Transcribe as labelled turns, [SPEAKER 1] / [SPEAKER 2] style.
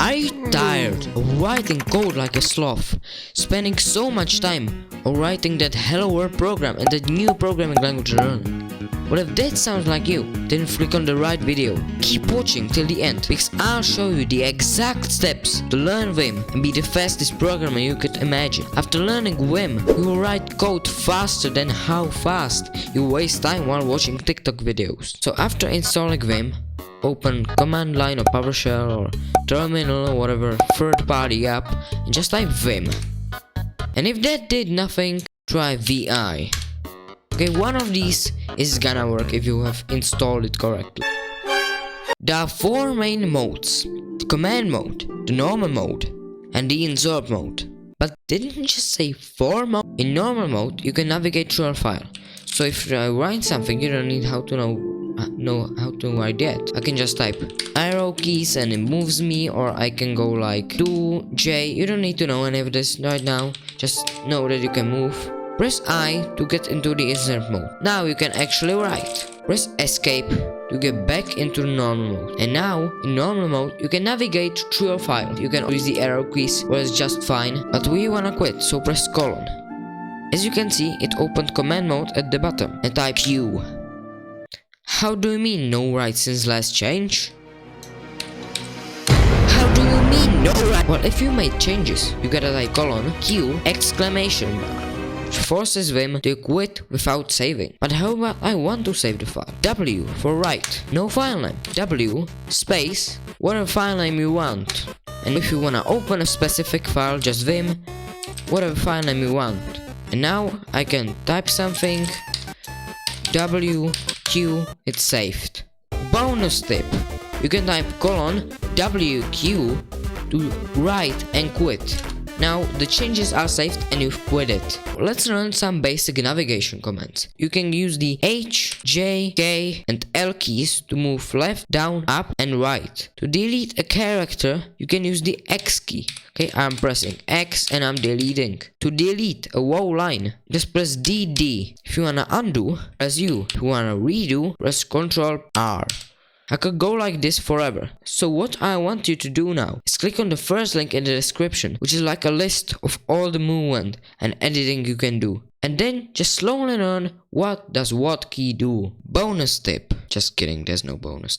[SPEAKER 1] Are you tired of writing code like a sloth, spending so much time on writing that hello world program and that new programming language you're learning? Well, if that sounds like you, then click on the right video. Keep watching till the end, because I'll show you the exact steps to learn Vim and be the fastest programmer you could imagine. After learning Vim, you will write code faster than how fast you waste time while watching TikTok videos. So after installing Vim, open command line or PowerShell or terminal or whatever third-party app and just type Vim. And if that did nothing, try VI. Okay, one of these is gonna work if you have installed it correctly. There are 4 main modes: the command mode, the normal mode, and the insert mode. But didn't it just say 4 modes? In normal mode, you can navigate through a file. So if I write something, you don't need how to know how to write that. I can just type arrow keys and it moves me, or I can go like 2J. You don't need to know any of this right now. Just know that you can move. Press I to get into the insert mode. Now you can actually write. Press escape to get back into normal mode. And now, in normal mode, you can navigate through your file. You can use the arrow keys, or it's just fine. But we wanna quit, so press colon. As you can see, it opened command mode at the bottom. And type Q. How do you mean no write since last change? How do you mean no write? Well, if you made changes, you gotta type colon Q exclamation mark. Forces Vim to quit without saving. But how about I want to save the file? W for write. No file name. W space whatever file name you want. And if you wanna open a specific file, just Vim whatever file name you want. And now I can type something. WQ, it's saved. Bonus tip. You can type colon WQ to write and quit. Now the changes are saved and you've quit it. Let's learn some basic navigation commands. You can use the H, J, K and L keys to move left, down, up and right. To delete a character, you can use the X key. Okay, I'm pressing X and I'm deleting. To delete a whole line, just press DD. If you wanna undo, press U. If you wanna redo, press Ctrl R. I could go like this forever. So what I want you to do now is click on the first link in the description, which is like a list of all the movement and editing you can do. And then just slowly learn what does what key do. Bonus tip. Just kidding, there's no bonus.